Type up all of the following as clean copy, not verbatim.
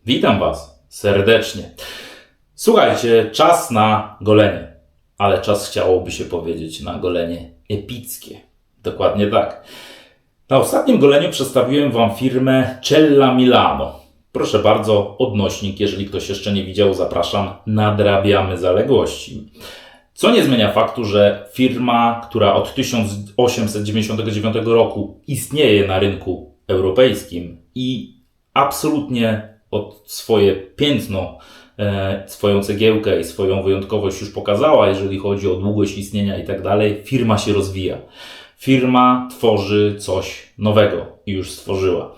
Witam Was serdecznie. Słuchajcie, czas na golenie, ale czas chciałoby się powiedzieć na golenie epickie. Dokładnie tak. Na ostatnim goleniu przedstawiłem Wam firmę Cella Milano. Proszę bardzo, odnośnik, jeżeli ktoś jeszcze nie widział, zapraszam, nadrabiamy zaległości. Co nie zmienia faktu, że firma, która od 1899 roku istnieje na rynku europejskim i absolutnie od swoje piętno, swoją cegiełkę i swoją wyjątkowość już pokazała, jeżeli chodzi o długość istnienia i tak dalej, firma się rozwija. Firma tworzy coś nowego i już stworzyła.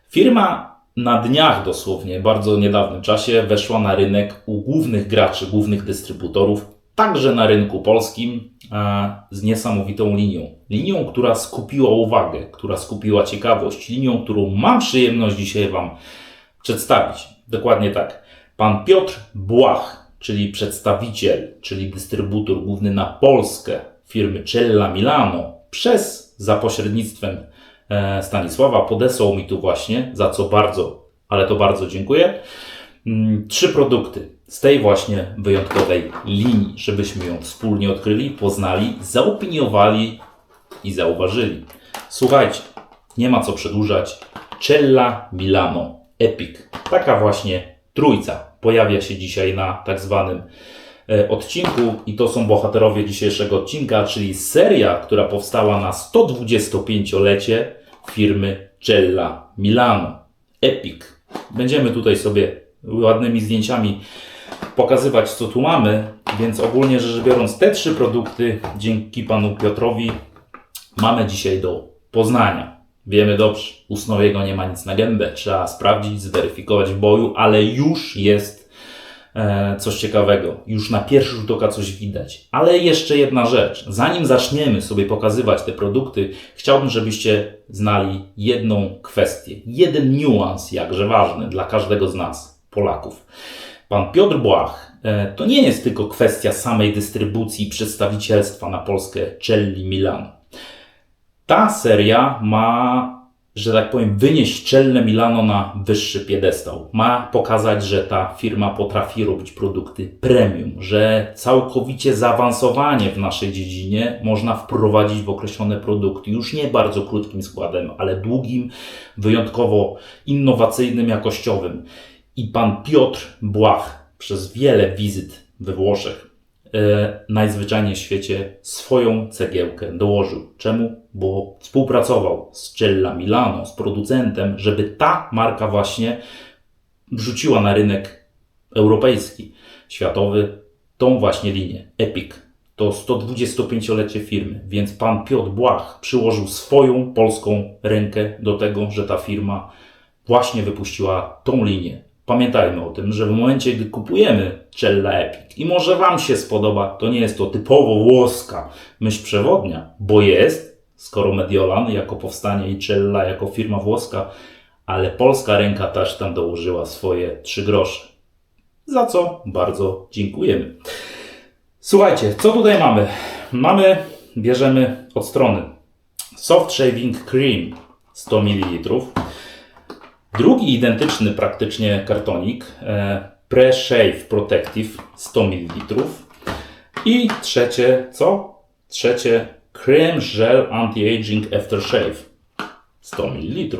Firma na dniach dosłownie, bardzo niedawnym czasie weszła na rynek u głównych graczy, głównych dystrybutorów, także na rynku polskim z niesamowitą linią. Linią, która skupiła uwagę, która skupiła ciekawość, linią, którą mam przyjemność dzisiaj Wam przedstawić. Dokładnie tak. Pan Piotr Błach, czyli przedstawiciel, czyli dystrybutor główny na Polskę firmy Cella Milano, za pośrednictwem Stanisława podesłał mi tu właśnie, za co bardzo, ale to bardzo dziękuję, 3 produkty z tej właśnie wyjątkowej linii, żebyśmy ją wspólnie odkryli, poznali, zaopiniowali i zauważyli. Słuchajcie, nie ma co przedłużać. Cella Milano Epic. Taka właśnie trójca pojawia się dzisiaj na tak zwanym odcinku i to są bohaterowie dzisiejszego odcinka, czyli seria, która powstała na 125-lecie firmy Cella Milano Epic. Będziemy tutaj sobie ładnymi zdjęciami pokazywać, co tu mamy, więc ogólnie rzecz biorąc, te 3 produkty dzięki panu Piotrowi mamy dzisiaj do poznania. Wiemy dobrze, u Snowiego nie ma nic na gębę, trzeba sprawdzić, zweryfikować w boju, ale już jest coś ciekawego. Już na pierwszy rzut oka coś widać. Ale jeszcze jedna rzecz. Zanim zaczniemy sobie pokazywać te produkty, chciałbym, żebyście znali jedną kwestię. Jeden niuans, jakże ważny dla każdego z nas, Polaków. Pan Piotr Błach to nie jest tylko kwestia samej dystrybucji i przedstawicielstwa na Polskę Celli Milano. Ta seria ma, że tak powiem, wynieść Cellę Milano na wyższy piedestał. Ma pokazać, że ta firma potrafi robić produkty premium, że całkowicie zaawansowanie w naszej dziedzinie można wprowadzić w określone produkty. Już nie bardzo krótkim składem, ale długim, wyjątkowo innowacyjnym, jakościowym. I pan Piotr Błach przez wiele wizyt we Włoszech najzwyczajniej w świecie swoją cegiełkę dołożył. Czemu? Bo współpracował z Cella Milano, z producentem, żeby ta marka właśnie wrzuciła na rynek europejski, światowy, tą właśnie linię Epic. To 125-lecie firmy, więc pan Piotr Błach przyłożył swoją polską rękę do tego, że ta firma właśnie wypuściła tą linię. Pamiętajmy o tym, że w momencie, gdy kupujemy Cella Epic i może Wam się spodoba, to nie jest to typowo włoska myśl przewodnia, bo jest, skoro Mediolan jako powstanie i Cella jako firma włoska, ale polska ręka też tam dołożyła swoje 3 grosze. Za co bardzo dziękujemy. Słuchajcie, co tutaj mamy? Bierzemy od strony Soft Shaving Cream 100 ml. Drugi identyczny praktycznie kartonik, Pre-Shave Protective 100 ml. I trzecie, co? Trzecie, Creme Gel Anti-Aging Aftershave 100 ml.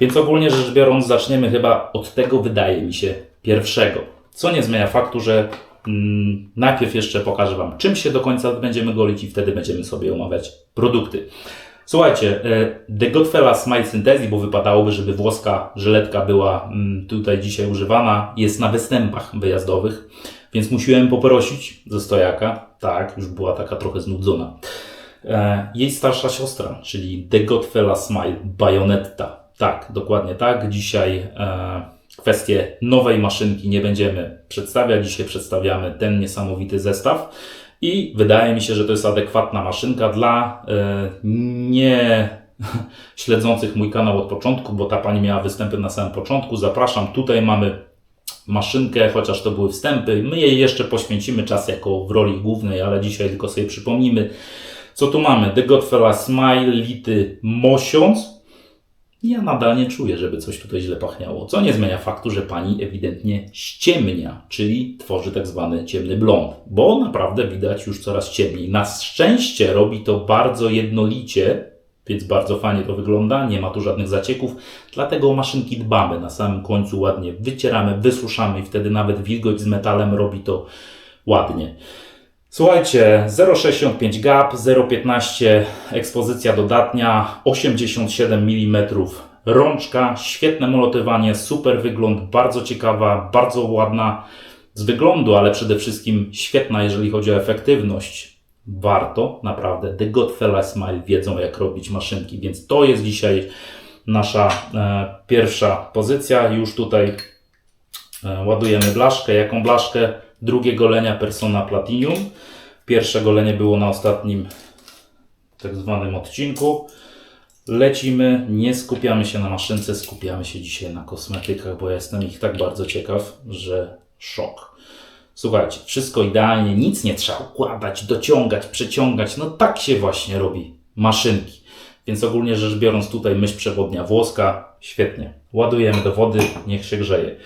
Więc ogólnie rzecz biorąc, zaczniemy chyba od tego, wydaje mi się, pierwszego. Co nie zmienia faktu, że najpierw jeszcze pokażę Wam, czym się do końca będziemy golić i wtedy będziemy sobie omawiać produkty. Słuchajcie, The Goodfella Smile Synthesi, bo wypadałoby, żeby włoska żyletka była tutaj dzisiaj używana, jest na występach wyjazdowych, więc musiałem poprosić ze stojaka, tak, już była taka trochę znudzona, jej starsza siostra, czyli The Goodfella Smile Bayonetta. Tak, dokładnie tak. Dzisiaj kwestię nowej maszynki nie będziemy przedstawiać, dzisiaj przedstawiamy ten niesamowity zestaw. I wydaje mi się, że to jest adekwatna maszynka dla nie śledzących mój kanał od początku, bo ta pani miała występy na samym początku. Zapraszam, tutaj mamy maszynkę, chociaż to były wstępy. My jej jeszcze poświęcimy czas jako w roli głównej, ale dzisiaj tylko sobie przypomnimy, co tu mamy. The Goodfella Smile Lity Mosiąc. Ja nadal nie czuję, żeby coś tutaj źle pachniało, co nie zmienia faktu, że pani ewidentnie ściemnia, czyli tworzy tak zwany ciemny blond, bo naprawdę widać już coraz ciemniej. Na szczęście robi to bardzo jednolicie, więc bardzo fajnie to wygląda, nie ma tu żadnych zacieków, dlatego o maszynki dbamy. Na samym końcu ładnie wycieramy, wysuszamy i wtedy nawet wilgoć z metalem robi to ładnie. Słuchajcie, 0,65 gap, 0,15 ekspozycja dodatnia, 87 mm rączka, świetne molotywanie, super wygląd, bardzo ciekawa, bardzo ładna z wyglądu, ale przede wszystkim świetna, jeżeli chodzi o efektywność. Warto, naprawdę, The Godfellow Smile wiedzą, jak robić maszynki, więc to jest dzisiaj nasza pierwsza pozycja. Już tutaj ładujemy blaszkę. Jaką blaszkę? Drugie golenia Persona Platinum. Pierwsze golenie było na ostatnim tak zwanym odcinku. Lecimy, nie skupiamy się na maszynce, skupiamy się dzisiaj na kosmetykach, bo ja jestem ich tak bardzo ciekaw, że szok. Słuchajcie, wszystko idealnie, nic nie trzeba układać, dociągać, przeciągać. No tak się właśnie robi maszynki. Więc ogólnie rzecz biorąc tutaj myśl przewodnia włoska, świetnie. Ładujemy do wody, niech się grzeje.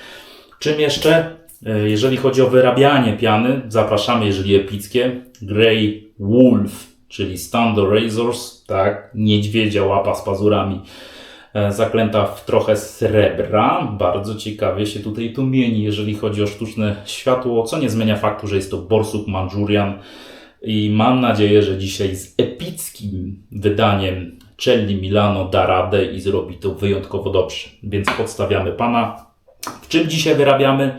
Czym jeszcze? Jeżeli chodzi o wyrabianie piany, zapraszamy, jeżeli epickie, Grey Wolf, czyli Standard Razors, tak, niedźwiedzia łapa z pazurami, zaklęta w trochę srebra. Bardzo ciekawie się tutaj to mieni, jeżeli chodzi o sztuczne światło, co nie zmienia faktu, że jest to borsuk Manchurian i mam nadzieję, że dzisiaj z epickim wydaniem Celli Milano da radę i zrobi to wyjątkowo dobrze. Więc podstawiamy pana. W czym dzisiaj wyrabiamy?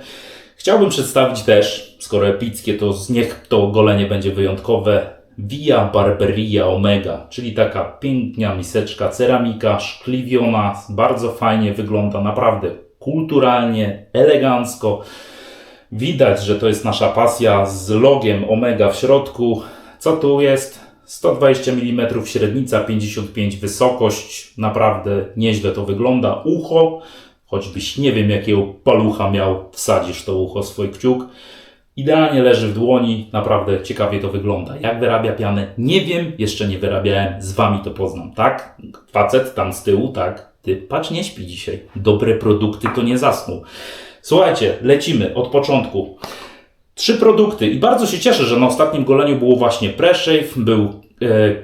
Chciałbym przedstawić też, skoro epickie, to niech to golenie będzie wyjątkowe, Via Barberia Omega, czyli taka piękna miseczka, ceramika, szkliwiona, bardzo fajnie wygląda, naprawdę kulturalnie, elegancko. Widać, że to jest nasza pasja z logiem Omega w środku. Co tu jest? 120 mm średnica, 55 wysokość, naprawdę nieźle to wygląda. Ucho, choćbyś nie wiem jakiego palucha miał, wsadzisz to ucho swój kciuk. Idealnie leży w dłoni, naprawdę ciekawie to wygląda. Jak wyrabia pianę? Nie wiem, jeszcze nie wyrabiałem, z wami to poznam, tak? Facet tam z tyłu, tak? Ty, patrz, nie śpi dzisiaj. Dobre produkty to nie zasnął. Słuchajcie, lecimy od początku. 3 produkty i bardzo się cieszę, że na ostatnim goleniu było właśnie pre-shave, był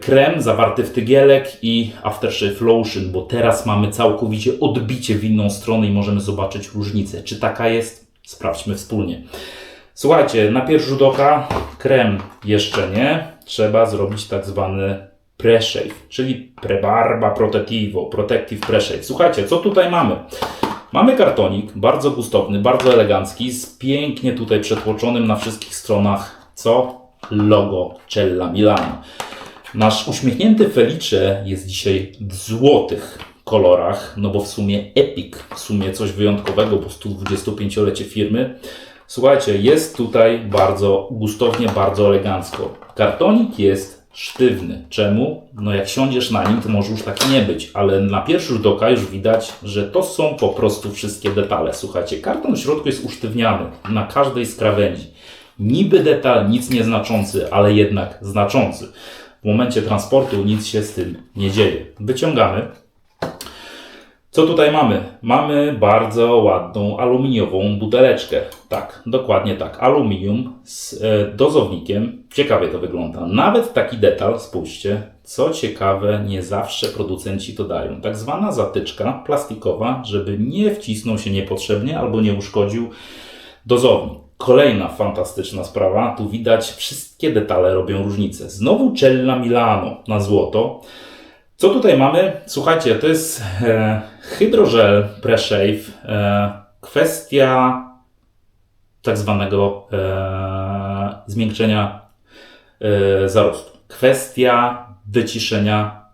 krem zawarty w tygielek i aftershave lotion, bo teraz mamy całkowicie odbicie w inną stronę i możemy zobaczyć różnicę. Czy taka jest? Sprawdźmy wspólnie. Słuchajcie, na pierwszy rzut oka krem jeszcze nie. Trzeba zrobić tak zwany pre-shave, czyli Prebarba Protectivo, Protective Pre-shave. Słuchajcie, co tutaj mamy? Mamy kartonik, bardzo gustowny, bardzo elegancki, z pięknie tutaj przetłoczonym na wszystkich stronach, co? Logo Cella Milano. Nasz uśmiechnięty Felice jest dzisiaj w złotych kolorach, no bo w sumie epic, w sumie coś wyjątkowego, bo 125-lecie firmy. Słuchajcie, jest tutaj bardzo gustownie, bardzo elegancko. Kartonik jest sztywny. Czemu? No jak siądziesz na nim, to może już tak nie być, ale na pierwszy rzut oka już widać, że to są po prostu wszystkie detale. Słuchajcie, karton w środku jest usztywniany na każdej z krawędzi. Niby detal, nic nieznaczący, ale jednak znaczący. W momencie transportu nic się z tym nie dzieje. Wyciągamy. Co tutaj mamy? Mamy bardzo ładną aluminiową buteleczkę. Tak, dokładnie tak. Aluminium z dozownikiem. Ciekawie to wygląda. Nawet taki detal, spójrzcie, co ciekawe, nie zawsze producenci to dają. Tak zwana zatyczka plastikowa, żeby nie wcisnął się niepotrzebnie albo nie uszkodził dozownik. Kolejna fantastyczna sprawa. Tu widać, wszystkie detale robią różnicę. Znowu Cella Milano na złoto. Co tutaj mamy? Słuchajcie, to jest hydrogel pre-shave. Kwestia tak zwanego zmiękczenia zarostu. Kwestia wyciszenia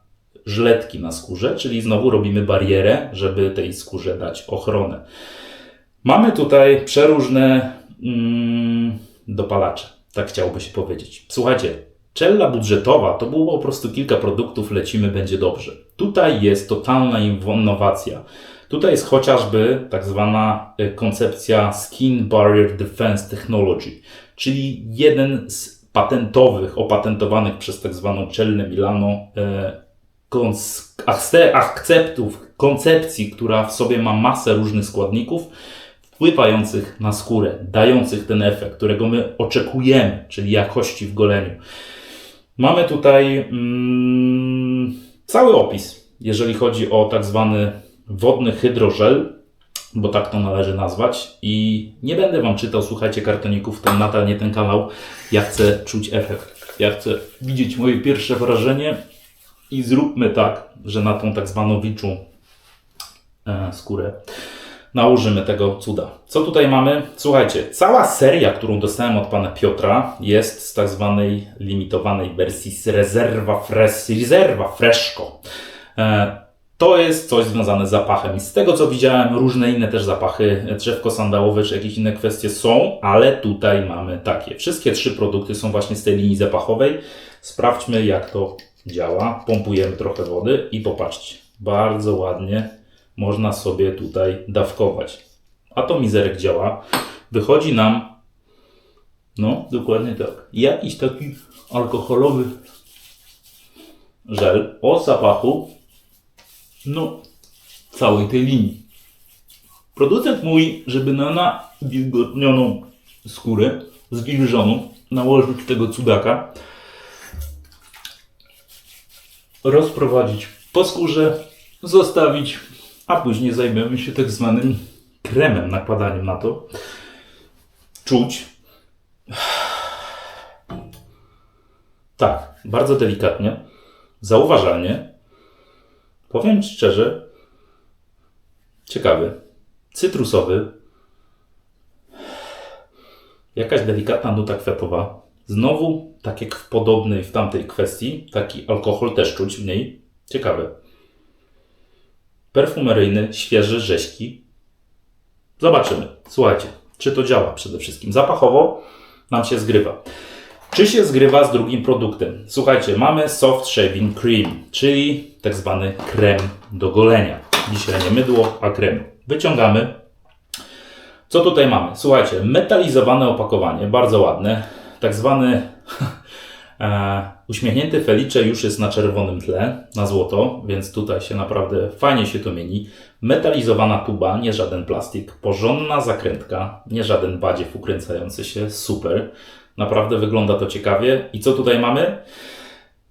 żyletki na skórze, czyli znowu robimy barierę, żeby tej skórze dać ochronę. Mamy tutaj przeróżne dopalacze, tak chciałoby się powiedzieć. Słuchajcie, Cella budżetowa to było po prostu kilka produktów, lecimy, będzie dobrze. Tutaj jest totalna innowacja. Tutaj jest chociażby tak zwana koncepcja Skin Barrier Defense Technology, czyli jeden z patentowych, opatentowanych przez tak zwaną Cellę Milano akceptów koncepcji, która w sobie ma masę różnych składników wpływających na skórę, dających ten efekt, którego my oczekujemy, czyli jakości w goleniu. Mamy tutaj cały opis, jeżeli chodzi o tak zwany wodny hydrożel, bo tak to należy nazwać. I nie będę Wam czytał, słuchajcie, kartoników, to nadal nie ten kanał. Ja chcę czuć efekt. Ja chcę widzieć moje pierwsze wrażenie i zróbmy tak, że na tą tak zwaną wilczą skórę nałożymy tego cuda. Co tutaj mamy? Słuchajcie, cała seria, którą dostałem od pana Piotra, jest z tak zwanej limitowanej wersji z Reserva Fresco. To jest coś związane z zapachem. I z tego co widziałem, różne inne też zapachy, drzewko sandałowe czy jakieś inne kwestie są, ale tutaj mamy takie. Wszystkie 3 produkty są właśnie z tej linii zapachowej. Sprawdźmy, jak to działa. Pompujemy trochę wody i popatrzcie, bardzo ładnie można sobie tutaj dawkować. Atomizerek działa. Wychodzi nam, no dokładnie tak, jakiś taki alkoholowy żel o zapachu, no, całej tej linii. Producent mówi, żeby na nawilgotnioną skórę, zwilżoną, nałożyć tego cudaka, rozprowadzić po skórze, zostawić, a później zajmiemy się tak zwanym kremem, nakładaniem na to. Czuć. Tak, bardzo delikatnie, zauważalnie. Powiem szczerze, ciekawy, cytrusowy, jakaś delikatna nuta kwiatowa. Znowu, tak jak w podobnej, w tamtej kwestii, taki alkohol też czuć w niej. Ciekawe. Perfumeryjny, świeży, rześki. Zobaczymy. Słuchajcie, czy to działa przede wszystkim. Zapachowo nam się zgrywa. Czy się zgrywa z drugim produktem? Słuchajcie, mamy Soft Shaving Cream, czyli tak zwany krem do golenia. Dzisiaj nie mydło, a krem. Wyciągamy. Co tutaj mamy? Słuchajcie, metalizowane opakowanie, bardzo ładne. Tak zwany uśmiechnięty Felice już jest na czerwonym tle, na złoto, więc tutaj się naprawdę fajnie się to mieni. Metalizowana tuba, nie żaden plastik. Porządna zakrętka, nie żaden badziew ukręcający się, super. Naprawdę wygląda to ciekawie. I co tutaj mamy?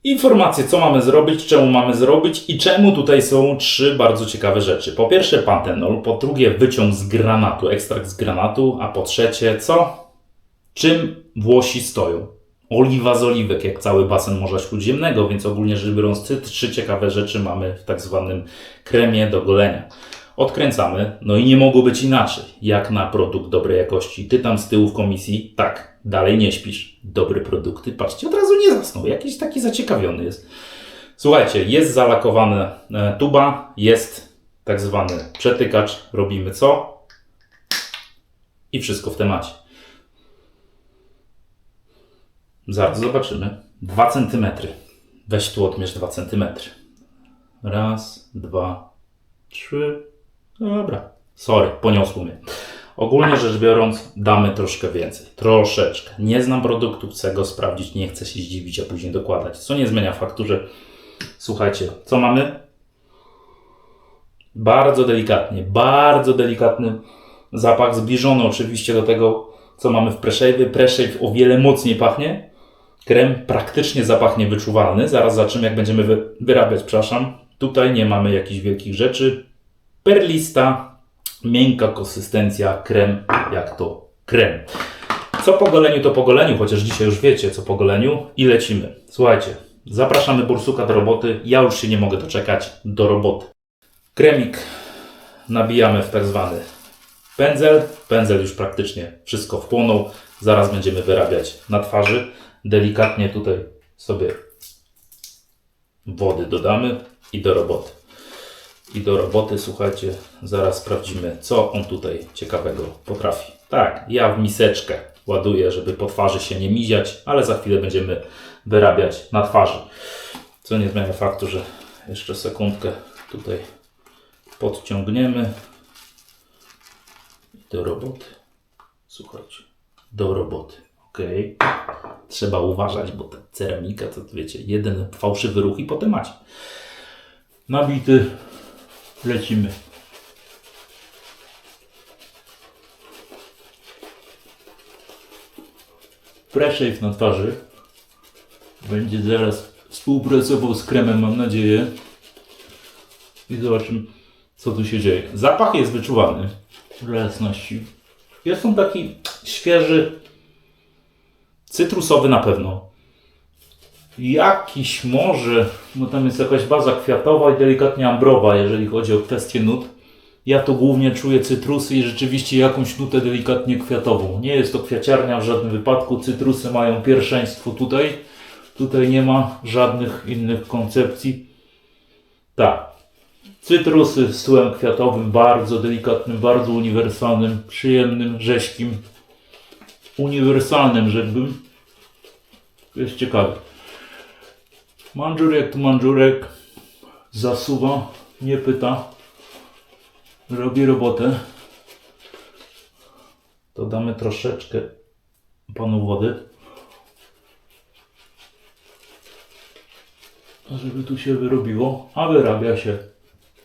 Informacje, co mamy zrobić, czemu mamy zrobić i czemu tutaj są 3 bardzo ciekawe rzeczy. Po pierwsze pantenol, po drugie wyciąg z granatu, ekstrakt z granatu, a po trzecie co? Czym Włosi stoją? Oliwa z oliwek, jak cały basen Morza Śródziemnego, więc ogólnie rzecz biorąc 3 ciekawe rzeczy mamy w tak zwanym kremie do golenia. Odkręcamy, no i nie mogło być inaczej, jak na produkt dobrej jakości. Ty tam z tyłu w komisji, tak, dalej nie śpisz. Dobre produkty, patrzcie, od razu nie zasnął, jakiś taki zaciekawiony jest. Słuchajcie, jest zalakowana tuba, jest tak zwany przetykacz, robimy co? I wszystko w temacie. Zaraz zobaczymy. 2 cm. Weź tu odmierz 2 cm. 1, 2, 3. Dobra. Sorry, poniosło mnie. Ogólnie rzecz biorąc, damy troszkę więcej. Troszeczkę. Nie znam produktu, chcę go sprawdzić, nie chcę się zdziwić, a później dokładać. Co nie zmienia faktu, że słuchajcie, co mamy? Bardzo delikatny zapach, zbliżony oczywiście do tego, co mamy w Pre-Shave. Pre-Shave o wiele mocniej pachnie. Krem praktycznie zapach niewyczuwalny. Zaraz zobaczymy, jak będziemy wyrabiać, przepraszam. Tutaj nie mamy jakichś wielkich rzeczy. Perlista, miękka konsystencja, krem jak to krem. Co po goleniu, to po goleniu, chociaż dzisiaj już wiecie, co po goleniu i lecimy. Słuchajcie, zapraszamy borsuka do roboty. Ja już się nie mogę doczekać do roboty. Kremik nabijamy w tak zwany pędzel. Pędzel już praktycznie wszystko wchłonął. Zaraz będziemy wyrabiać na twarzy. Delikatnie tutaj sobie wody dodamy i do roboty. I do roboty, słuchajcie, zaraz sprawdzimy, co on tutaj ciekawego potrafi. Tak, ja w miseczkę ładuję, żeby po twarzy się nie miziać, ale za chwilę będziemy wyrabiać na twarzy. Co nie zmienia faktu, że jeszcze sekundkę tutaj podciągniemy. Do roboty. Słuchajcie, do roboty. Ok. Trzeba uważać, bo ta ceramika to wiecie, jeden fałszywy ruch i potem macie. Nabity Lecimy. Pre-shave na twarzy. Będzie zaraz współpracował z kremem, mam nadzieję. I zobaczymy, co tu się dzieje. Zapach jest wyczuwalny, dla jasności. Jest on taki świeży, cytrusowy na pewno. Jakiś może, bo tam jest jakaś baza kwiatowa i delikatnie ambrowa, jeżeli chodzi o kwestię nut. Ja tu głównie czuję cytrusy i rzeczywiście jakąś nutę delikatnie kwiatową. Nie jest to kwiaciarnia w żadnym wypadku. Cytrusy mają pierwszeństwo tutaj. Tutaj nie ma żadnych innych koncepcji. Tak. Cytrusy z tłem kwiatowym, bardzo delikatnym, bardzo uniwersalnym, przyjemnym, rzeźkim. Uniwersalnym, rzekłbym. To jest ciekawe. Mandżurek tu mandżurek. Zasuwa, nie pyta. Robi robotę. Dodamy troszeczkę panu wody, żeby tu się wyrobiło, a wyrabia się,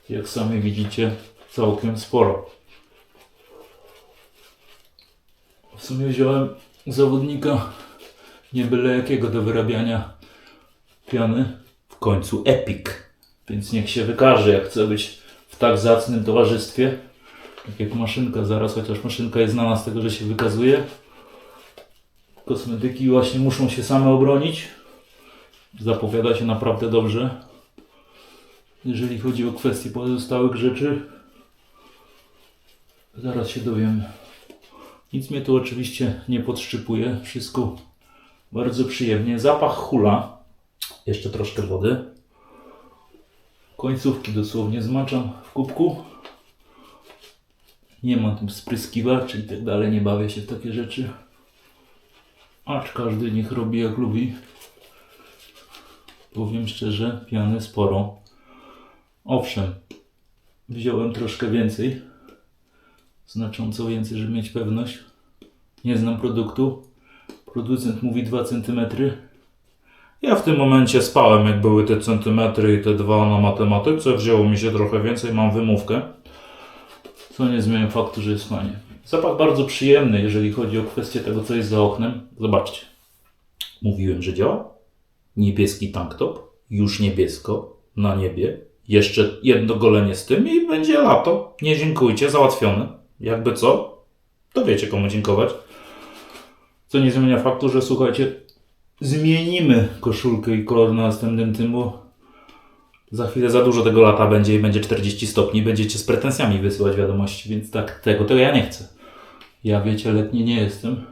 jak sami widzicie, całkiem sporo. W sumie wziąłem zawodnika nie byle jakiego do wyrabiania piany, w końcu Epic, więc niech się wykaże, jak chce być w tak zacnym towarzystwie. Tak jak maszynka zaraz, chociaż maszynka jest znana z tego, że się wykazuje. Kosmetyki właśnie muszą się same obronić. Zapowiada się naprawdę dobrze. Jeżeli chodzi o kwestie pozostałych rzeczy, zaraz się dowiem. Nic mnie tu oczywiście nie podszczypuje. Wszystko bardzo przyjemnie. Zapach hula. Jeszcze troszkę wody. Końcówki dosłownie zmaczam w kubku. Nie mam tam spryskiwaczy i tak dalej. Nie bawię się w takie rzeczy. Acz każdy niech robi jak lubi. Powiem szczerze, piany sporo. Owszem, wziąłem troszkę więcej. Znacząco więcej, żeby mieć pewność. Nie znam produktu. Producent mówi 2 cm. Ja w tym momencie spałem, jak były te centymetry i te 2 na matematyce. Wzięło mi się trochę więcej, mam wymówkę. Co nie zmienia faktu, że jest fajnie. Zapach bardzo przyjemny, jeżeli chodzi o kwestię tego, co jest za oknem. Zobaczcie. Mówiłem, że działa. Niebieski tanktop. Już niebiesko. Na niebie. Jeszcze jedno golenie z tym i będzie lato. Nie dziękujcie, załatwione. Jakby co, to wiecie, komu dziękować. Co nie zmienia faktu, że słuchajcie, zmienimy koszulkę i kolor na następnym tym, bo za chwilę za dużo tego lata będzie i będzie 40 stopni. Będziecie z pretensjami wysyłać wiadomości, więc tak, tego ja nie chcę. Ja wiecie, letni nie jestem,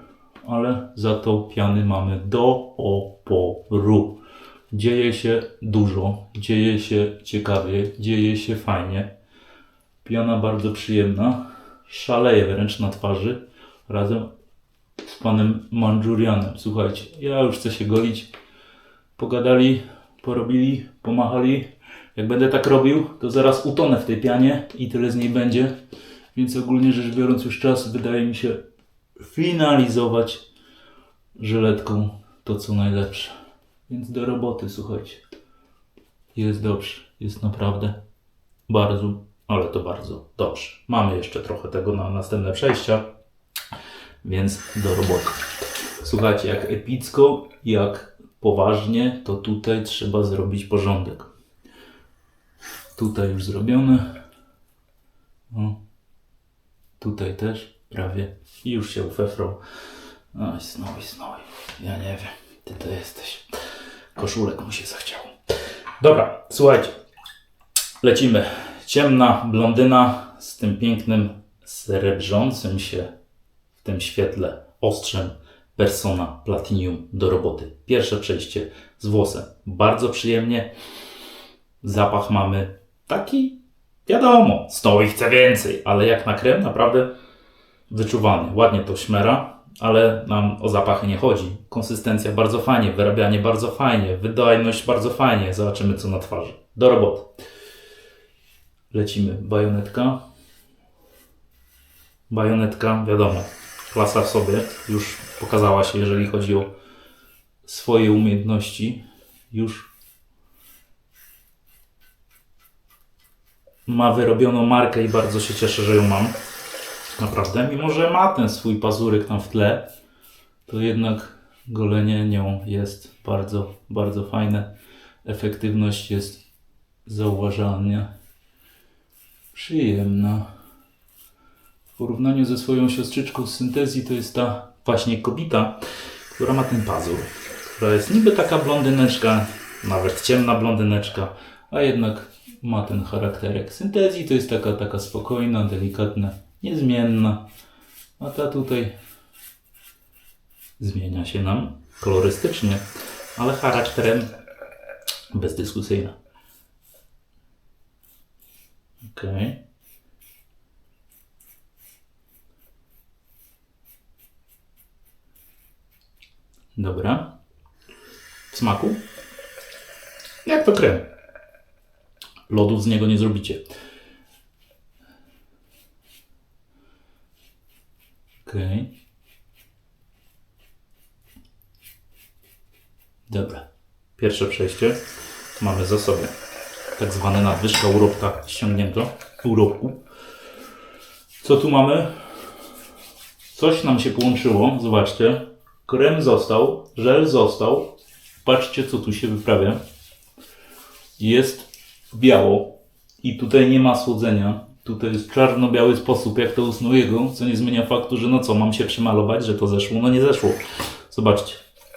ale za to piany mamy do oporu. Dzieje się dużo, dzieje się ciekawie, dzieje się fajnie. Piana bardzo przyjemna, szaleje wręcz na twarzy razem z panem Mandżurianem. Słuchajcie, ja już chcę się golić. Pogadali, porobili, pomachali. Jak będę tak robił, to zaraz utonę w tej pianie i tyle z niej będzie. Więc ogólnie rzecz biorąc już czas, wydaje mi się, finalizować żyletką to co najlepsze. Więc do roboty, słuchajcie. Jest dobrze, jest naprawdę bardzo, ale to bardzo dobrze. Mamy jeszcze trochę tego na następne przejścia, więc do roboty. Słuchajcie, jak epicko, jak poważnie, to tutaj trzeba zrobić porządek. Tutaj już zrobione. O. Tutaj też prawie. I już się ufefrał. Oj, snoj. Ja nie wiem. Ty to jesteś. Koszulek mu się zachciało. Dobra, słuchajcie. Lecimy. Ciemna blondyna z tym pięknym, srebrzącym się w tym świetle ostrzem Persona Platinum do roboty. Pierwsze przejście z włosem. Bardzo przyjemnie. Zapach mamy taki, wiadomo, stoi chce więcej, ale jak na krem naprawdę wyczuwany. Ładnie to szmera, ale nam o zapachy nie chodzi. Konsystencja bardzo fajnie, wyrabianie bardzo fajnie, wydajność bardzo fajnie. Zobaczymy co na twarzy. Do roboty. Lecimy. Bajonetka. Bajonetka, wiadomo, klasa w sobie. Już pokazała się, jeżeli chodzi o swoje umiejętności. Już ma wyrobioną markę i bardzo się cieszę, że ją mam. Naprawdę, mimo że ma ten swój pazurek tam w tle, to jednak golenie nią jest bardzo, bardzo fajne. Efektywność jest zauważalnie przyjemna. W porównaniu ze swoją siostrzyczką z Syntezji to jest ta właśnie Kobita, która ma ten pazur. Która jest niby taka blondyneczka, nawet ciemna blondyneczka, a jednak ma ten charakterek. Syntezji to jest taka spokojna, delikatna, niezmienna. A ta tutaj zmienia się nam kolorystycznie, ale charakterem bezdyskusyjna. Okej. Dobra. W smaku? Jak to krem. Lodów z niego nie zrobicie. Okej. Dobra. Pierwsze przejście mamy za sobą. Tak zwane nadwyżka urobka ściągnięto. Urobku. Co tu mamy? Coś nam się połączyło. Zobaczcie. Krem został. Żel został. Patrzcie, co tu się wyprawia. Jest biało. I tutaj nie ma słodzenia. Tutaj jest czarno-biały sposób, jak to u Snowiego, co nie zmienia faktu, że no co, mam się przymalować, że to zeszło? No nie zeszło. Zobaczcie.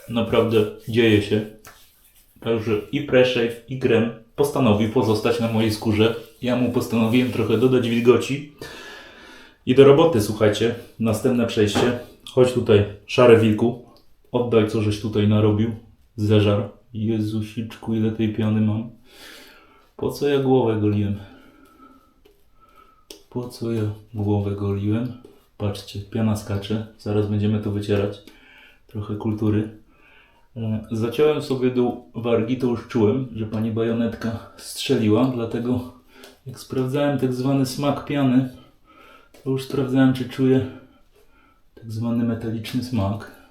Naprawdę dzieje się. Także i Preshave, i krem postanowił pozostać na mojej skórze. Ja mu postanowiłem trochę dodać wilgoci. I do roboty, słuchajcie. Następne przejście. Chodź tutaj, szary wilku. Oddaj, co żeś tutaj narobił. Zeżar. Jezusiczku, ile tej piany mam. Po co ja głowę goliłem? Po co ja głowę goliłem? Patrzcie, piana skacze. Zaraz będziemy to wycierać. Trochę kultury. Zaciąłem sobie do wargi, to już czułem, że pani bajonetka strzeliła, dlatego jak sprawdzałem tak zwany smak piany, to już sprawdzałem, czy czuję tak zwany metaliczny smak.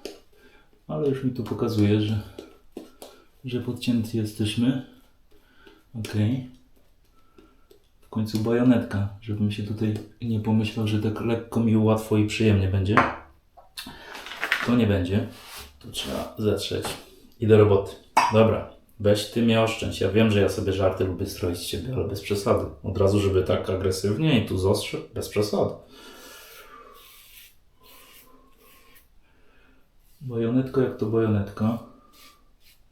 Ale już mi tu pokazuje, że podcięty jesteśmy. Ok. W końcu bajonetka, żebym się tutaj nie pomyślał, że tak lekko mi łatwo i przyjemnie będzie. To nie będzie. To trzeba zetrzeć. I do roboty. Dobra, weź ty mnie oszczędź. Ja wiem, że ja sobie żarty lubię stroić z siebie, ale bez przesady. Od razu, żeby tak agresywnie i tu zostrze, bez przesady. Bajonetka jak to bajonetka.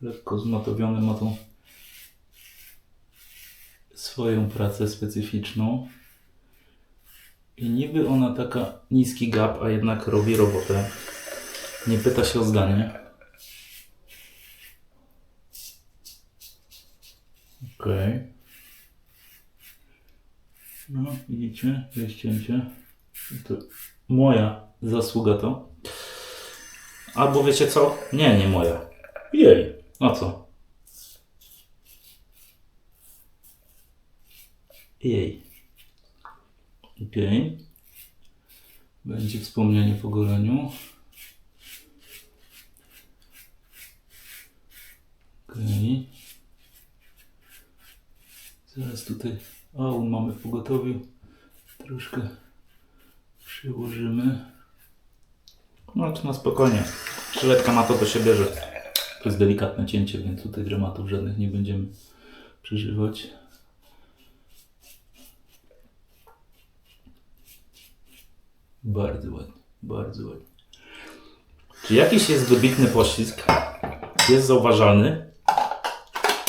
Lekko zmatowiony, ma tą swoją pracę specyficzną. I niby ona taka niski gap, a jednak robi robotę. Nie pyta się o zdanie. Okej. No, widzicie? Jest cięcie. To moja zasługa to. Albo wiecie co? Nie moja. Jej. A co? Jej. Okej. Będzie wspomnienie po goleniu. Okej. Zaraz tutaj aul mamy w pogotowiu. Troszkę przyłożymy. No to na spokojnie. Żyletka ma to, się bierze. To jest delikatne cięcie, więc tutaj dramatów żadnych nie będziemy przeżywać. Bardzo ładnie, bardzo ładnie. Czy jakiś jest dobitny poślizg? Jest zauważalny,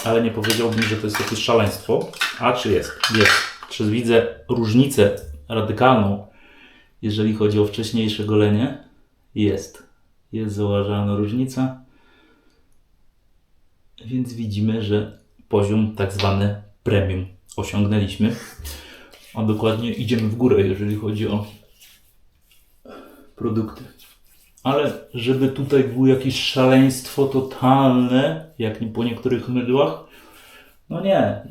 ale nie powiedziałbym, że to jest jakieś szaleństwo. A czy jest? Jest. Czy widzę różnicę radykalną, jeżeli chodzi o wcześniejsze golenie? Jest. Jest zauważalna różnica. Więc widzimy, że poziom tak zwany premium osiągnęliśmy. A dokładnie idziemy w górę, jeżeli chodzi o produkty. Ale żeby tutaj było jakieś szaleństwo totalne, jak po niektórych mydłach, no nie.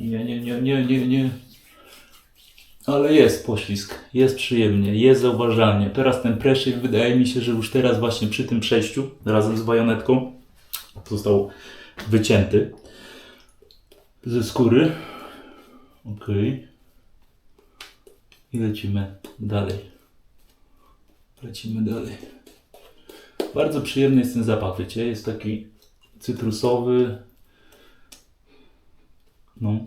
Ale jest poślizg, jest przyjemnie, jest zauważalnie. Teraz ten Preshave wydaje mi się, że już teraz właśnie przy tym przejściu razem z bajonetką został wycięty ze skóry. Ok. I lecimy dalej. Lecimy dalej. Bardzo przyjemny jest ten zapach, wiecie? Jest taki cytrusowy. No.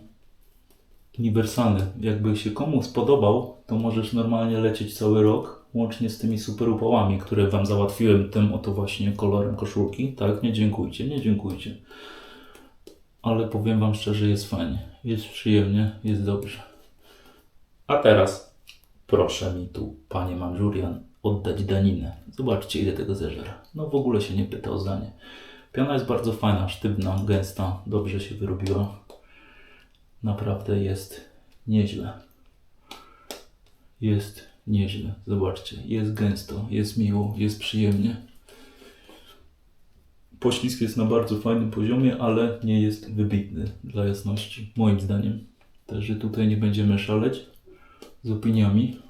Uniwersalny. Jakby się komu spodobał, to możesz normalnie lecieć cały rok. Łącznie z tymi super upałami, które wam załatwiłem tym oto właśnie kolorem koszulki. Tak, nie dziękujcie, nie dziękujcie. Ale powiem wam szczerze, jest fajnie. Jest przyjemnie, jest dobrze. A teraz proszę mi tu, panie Manżurian, oddać daninę. Zobaczcie, ile tego zeżera. No w ogóle się nie pyta o zdanie. Piana jest bardzo fajna, sztywna, gęsta, dobrze się wyrobiła. Naprawdę jest nieźle. Jest nieźle. Zobaczcie, jest gęsto, jest miło, jest przyjemnie. Poślizg jest na bardzo fajnym poziomie, ale nie jest wybitny, dla jasności, moim zdaniem. Także tutaj nie będziemy szaleć z opiniami,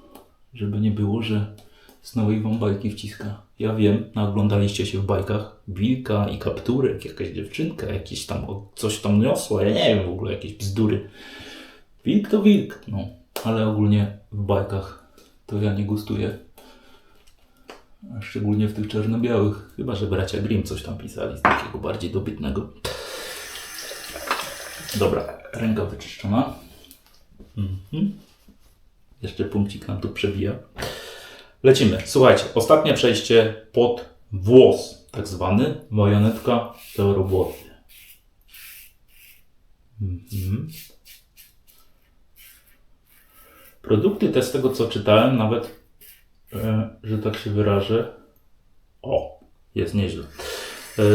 żeby nie było, że Snowy wam bajki wciska. Ja wiem, naoglądaliście się w bajkach wilka i kapturek, jakaś dziewczynka, jakieś tam coś tam niosła, ja nie wiem w ogóle, jakieś bzdury. Wilk to wilk, no, ale ogólnie w bajkach to ja nie gustuję. A szczególnie w tych czarno-białych, chyba że bracia Grimm coś tam pisali z takiego bardziej dobitnego. Dobra, ręka wyczyszczona. Jeszcze punkcik nam tu przebija. Lecimy. Słuchajcie, ostatnie przejście pod włos, tak zwany, marionetka do roboty. Produkty te, z tego co czytałem, nawet, że tak się wyrażę, jest nieźle.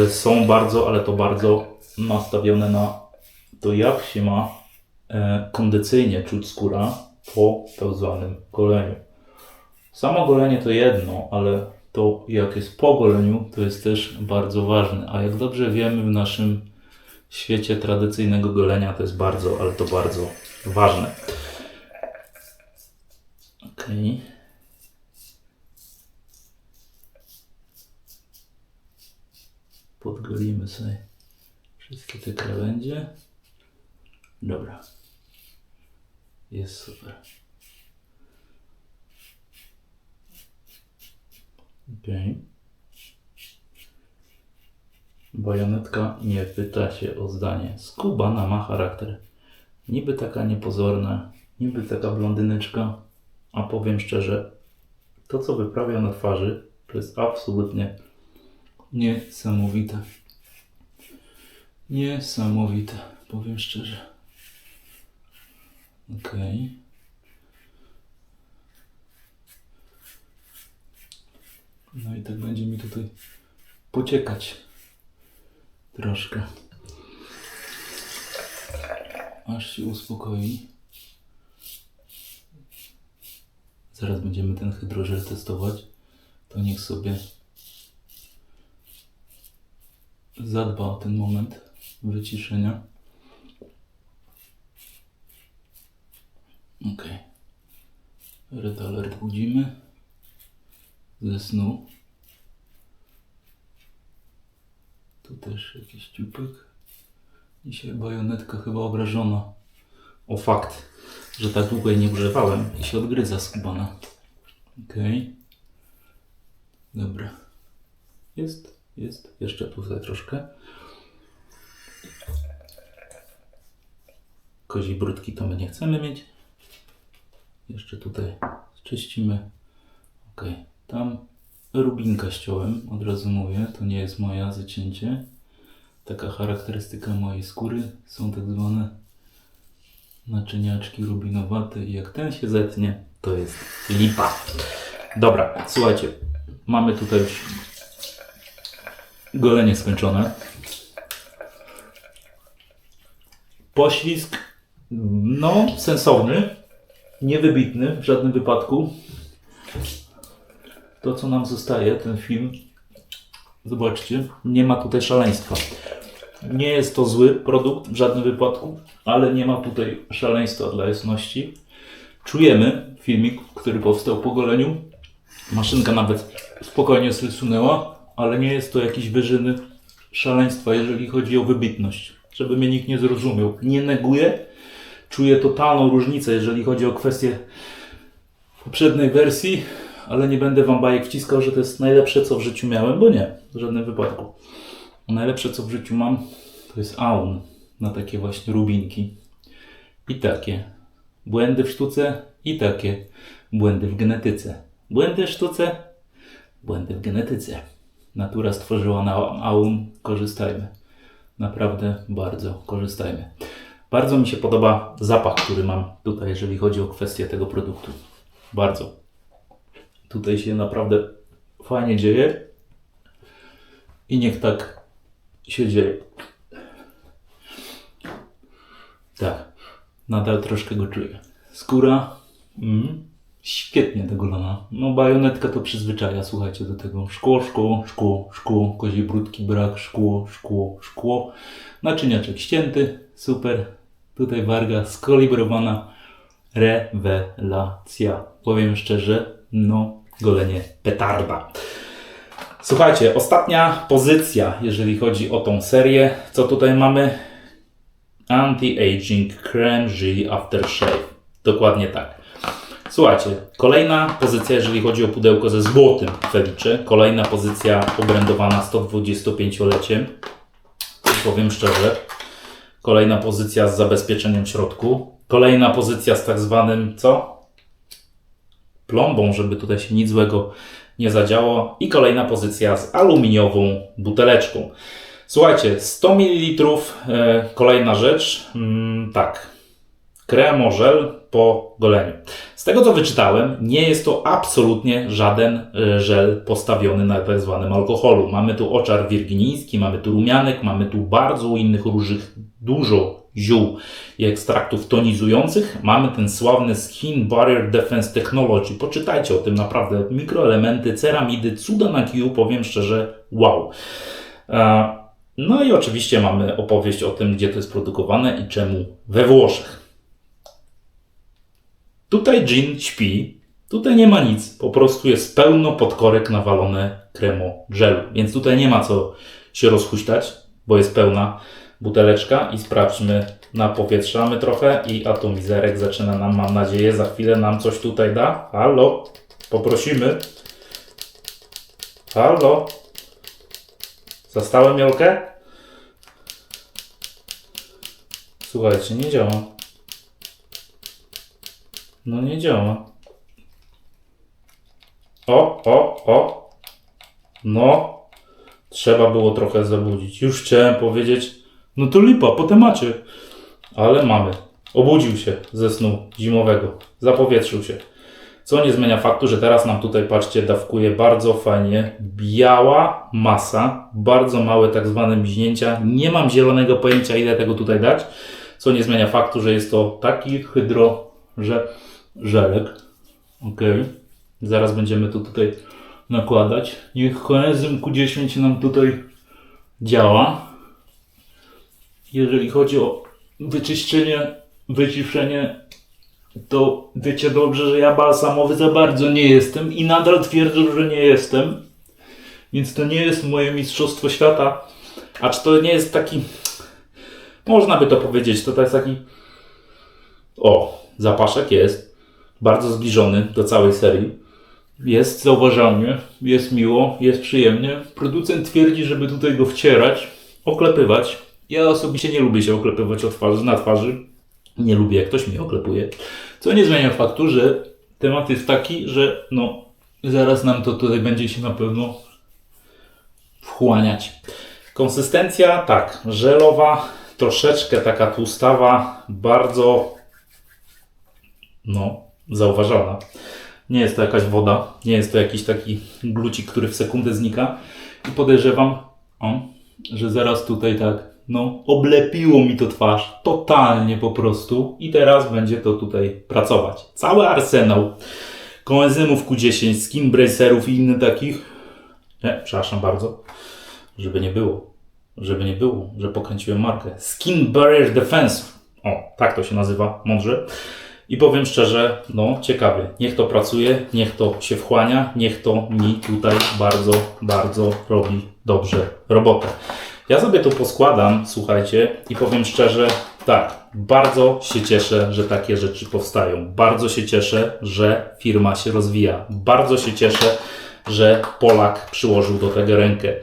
Są bardzo, ale to bardzo nastawione na to, jak się ma kondycyjnie czuć skóra po tak zwanym goleniu. Samo golenie to jedno, ale to jak jest po goleniu, to jest też bardzo ważne. A jak dobrze wiemy, w naszym świecie tradycyjnego golenia to jest bardzo, ale to bardzo ważne. Okej. Podgolimy sobie wszystkie te krawędzie. Dobra. Jest super. Okej. Bajonetka nie pyta się o zdanie. Skubana ma charakter. Niby taka niepozorna, niby taka blondyneczka, a powiem szczerze, to co wyprawia na twarzy, to jest absolutnie niesamowite. Niesamowite, powiem szczerze. Okej. No i tak będzie mi tutaj pociekać troszkę. Aż się uspokoi. Zaraz będziemy ten hydrożel testować. To niech sobie zadba o ten moment wyciszenia. Ok. Red alert budzimy ze snu. Tu też jakiś ciupek. Dzisiaj bajonetka chyba obrażona o fakt, że tak długo jej nie używałem i się odgryza skubana. Okej. Dobra. Jest. Jeszcze tutaj troszkę. Kozi brudki to my nie chcemy mieć. Jeszcze tutaj czyścimy. Ok. Tam rubinka ściąłem, od razu mówię, to nie jest moja zacięcie. Taka charakterystyka mojej skóry. Są tak zwane naczyniaczki rubinowate i jak ten się zetnie, to jest lipa. Dobra, słuchajcie, mamy tutaj już golenie skończone. Poślizg, no, sensowny, niewybitny w żadnym wypadku. To, co nam zostaje, ten film, zobaczcie, nie ma tutaj szaleństwa. Nie jest to zły produkt w żadnym wypadku, ale nie ma tutaj szaleństwa dla jasności. Czujemy filmik, który powstał po goleniu. Maszynka nawet spokojnie zsunęła, ale nie jest to jakiś wyżyny szaleństwa, jeżeli chodzi o wybitność. Żeby mnie nikt nie zrozumiał. Nie neguję. Czuję totalną różnicę, jeżeli chodzi o kwestię poprzedniej wersji, ale nie będę wam bajek wciskał, że to jest najlepsze, co w życiu miałem, bo nie, w żadnym wypadku. Najlepsze, co w życiu mam, to jest Aun na takie właśnie rubinki. I takie błędy w sztuce, i takie błędy w genetyce. Błędy w sztuce, błędy w genetyce. Natura stworzyła na Aun, korzystajmy. Naprawdę bardzo korzystajmy. Bardzo mi się podoba zapach, który mam tutaj, jeżeli chodzi o kwestię tego produktu. Bardzo. Tutaj się naprawdę fajnie dzieje i niech tak się dzieje. Tak, nadal troszkę go czuję. Skóra, świetnie dogolona. No bajonetka to przyzwyczaja, słuchajcie, do tego. Szkło, szkło, szkło, szkło, koziej brudki brak, szkło, szkło, szkło. Naczyniaczek ścięty, super. Tutaj warga skalibrowana, rewelacja. Powiem szczerze, no golenie petarda. Słuchajcie, ostatnia pozycja, jeżeli chodzi o tą serię. Co tutaj mamy? Anti-Aging Creme Gel Aftershave. Dokładnie tak. Słuchajcie, kolejna pozycja, jeżeli chodzi o pudełko ze złotym felicze. Kolejna pozycja obrędowana 125-leciem. Powiem szczerze. Kolejna pozycja z zabezpieczeniem w środku. Kolejna pozycja z tak zwanym, co? Plombą, żeby tutaj się nic złego nie zadziało. I kolejna pozycja z aluminiową buteleczką. Słuchajcie, 100 ml, kolejna rzecz, tak, kremogel po goleniu. Z tego co wyczytałem, nie jest to absolutnie żaden żel postawiony na tak zwanym alkoholu. Mamy tu oczar wirginiński, mamy tu rumianek, mamy tu bardzo innych różnych, dużo ziół i ekstraktów tonizujących. Mamy ten sławny Skin Barrier Defense Technology. Poczytajcie o tym naprawdę. Mikroelementy, ceramidy, cuda na kiju, powiem szczerze, wow. No i oczywiście mamy opowieść o tym, gdzie to jest produkowane i czemu we Włoszech. Tutaj gin śpi, tutaj nie ma nic, po prostu jest pełno podkorek nawalone kremo gelu, więc tutaj nie ma co się rozhuśtać, bo jest pełna buteleczka i sprawdźmy, napowietrzamy trochę i atomizerek zaczyna nam, mam nadzieję, za chwilę nam coś tutaj da. Halo, poprosimy. Halo. Zastałem Jolkę? Słuchajcie, nie działa. No nie działa. O. No. Trzeba było trochę zabudzić. Już chciałem powiedzieć, no to lipa, po temacie. Ale mamy. Obudził się ze snu zimowego. Zapowietrzył się. Co nie zmienia faktu, że teraz nam tutaj, patrzcie, dawkuje bardzo fajnie biała masa, bardzo małe tak zwane bliźnięcia. Nie mam zielonego pojęcia, ile tego tutaj dać, co nie zmienia faktu, że jest to taki żelek. Ok. Zaraz będziemy to tutaj nakładać. Niech koenzym Q10 nam tutaj działa. Jeżeli chodzi o wyczyszczenie, wyciszenie, to wiecie dobrze, że ja balsamowy za bardzo nie jestem i nadal twierdzę, że nie jestem. Więc to nie jest moje mistrzostwo świata. Acz to nie jest taki... Można by to powiedzieć, to jest taki... O, zapaszek jest. Bardzo zbliżony do całej serii. Jest zauważalnie, jest miło, jest przyjemnie. Producent twierdzi, żeby tutaj go wcierać, oklepywać. Ja osobiście nie lubię się oklepywać na twarzy. Nie lubię, jak ktoś mnie oklepuje. Co nie zmienia faktu, że temat jest taki, że no zaraz nam to tutaj będzie się na pewno wchłaniać. Konsystencja tak, żelowa, troszeczkę taka tłustawa, bardzo zauważalna. Nie jest to jakaś woda, nie jest to jakiś taki glucik, który w sekundę znika. I podejrzewam, że zaraz tutaj tak, oblepiło mi to twarz, totalnie po prostu. I teraz będzie to tutaj pracować. Cały arsenał koenzymów Q10, skin bracerów i innych takich. Przepraszam bardzo, żeby nie było, że pokręciłem markę. Skin Barrier Defense. Tak to się nazywa, mądrze. I powiem szczerze, ciekawie. Niech to pracuje, niech to się wchłania, niech to mi tutaj bardzo, bardzo robi dobrze robotę. Ja sobie to poskładam, słuchajcie, i powiem szczerze, Tak, bardzo się cieszę, że takie rzeczy powstają. Bardzo się cieszę, że firma się rozwija. Bardzo się cieszę, że Polak przyłożył do tego rękę.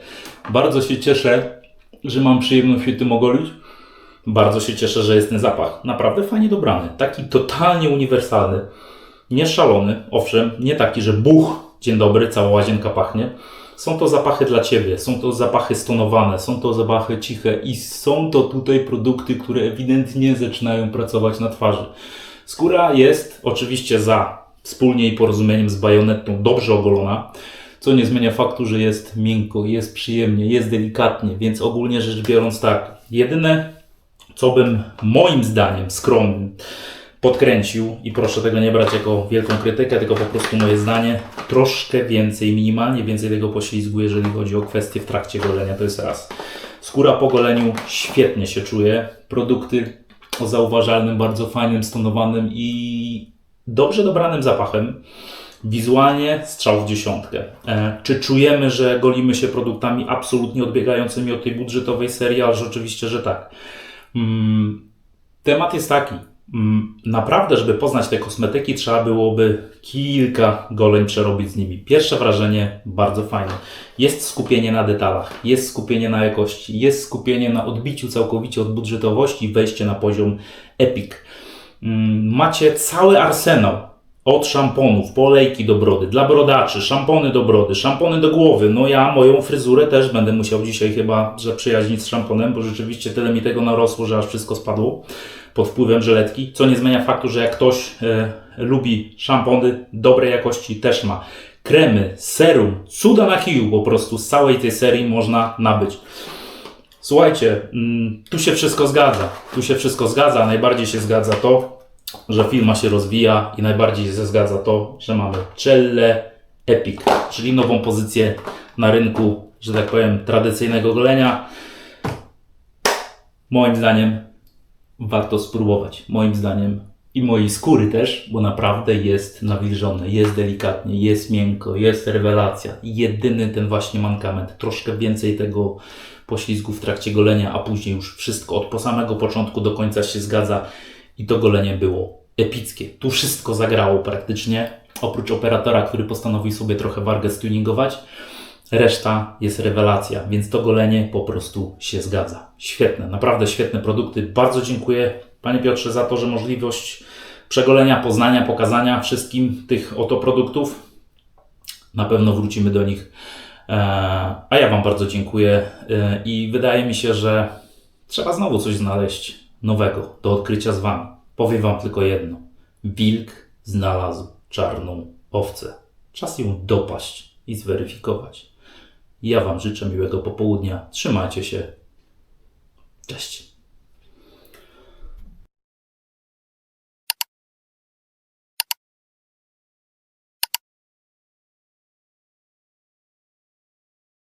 Bardzo się cieszę, że mam przyjemność się tym ogolić. Bardzo się cieszę, że jest ten zapach. Naprawdę fajnie dobrany. Taki totalnie uniwersalny. Nie szalony, owszem, nie taki, że buch, dzień dobry, cała łazienka pachnie. Są to zapachy dla Ciebie, są to zapachy stonowane, są to zapachy ciche i są to tutaj produkty, które ewidentnie zaczynają pracować na twarzy. Skóra jest oczywiście za wspólnie i porozumieniem z bajonettą dobrze ogolona, co nie zmienia faktu, że jest miękko, jest przyjemnie, jest delikatnie, więc ogólnie rzecz biorąc tak, jedyne co bym moim zdaniem skromnym podkręcił i proszę tego nie brać jako wielką krytykę, tylko po prostu moje zdanie, troszkę więcej, minimalnie więcej tego poślizgu, jeżeli chodzi o kwestie w trakcie golenia, to jest raz. Skóra po goleniu świetnie się czuje, produkty o zauważalnym, bardzo fajnym, stonowanym i dobrze dobranym zapachem. Wizualnie strzał w dziesiątkę. Czy czujemy, że golimy się produktami absolutnie odbiegającymi od tej budżetowej serii? Ale oczywiście, że tak. Temat jest taki. Naprawdę, żeby poznać te kosmetyki, trzeba byłoby kilka goleń przerobić z nimi. Pierwsze wrażenie bardzo fajne. Jest skupienie na detalach, jest skupienie na jakości, jest skupienie na odbiciu całkowicie od budżetowości i wejście na poziom epic. Macie cały arsenał. Od szamponów, po olejki do brody, dla brodaczy, szampony do brody, szampony do głowy. No ja moją fryzurę też będę musiał dzisiaj chyba zaprzyjaźnić z szamponem, bo rzeczywiście tyle mi tego narosło, że aż wszystko spadło pod wpływem żeletki. Co nie zmienia faktu, że jak ktoś lubi szampony dobrej jakości, też ma. Kremy, serum, cuda na kiju po prostu z całej tej serii można nabyć. Słuchajcie, tu się wszystko zgadza. Tu się wszystko zgadza. Najbardziej się zgadza to, że firma się rozwija i najbardziej się zgadza to, że mamy Celle Epic, czyli nową pozycję na rynku, że tak powiem, tradycyjnego golenia. Moim zdaniem warto spróbować. Moim zdaniem i mojej skóry też, bo naprawdę jest nawilżone, jest delikatnie, jest miękko, jest rewelacja. Jedyny ten właśnie mankament, troszkę więcej tego poślizgu w trakcie golenia, a później już wszystko od samego początku do końca się zgadza. I to golenie było epickie. Tu wszystko zagrało praktycznie. Oprócz operatora, który postanowił sobie trochę wargę stuningować, reszta jest rewelacja, więc to golenie po prostu się zgadza. Świetne, naprawdę świetne produkty. Bardzo dziękuję Panie Piotrze za to, że możliwość przegolenia, poznania, pokazania wszystkim tych oto produktów. Na pewno wrócimy do nich. A ja Wam bardzo dziękuję i wydaje mi się, że trzeba znowu coś znaleźć nowego do odkrycia z Wami. Powiem Wam tylko jedno. Wilk znalazł czarną owcę. Czas ją dopaść i zweryfikować. Ja Wam życzę miłego popołudnia. Trzymajcie się. Cześć.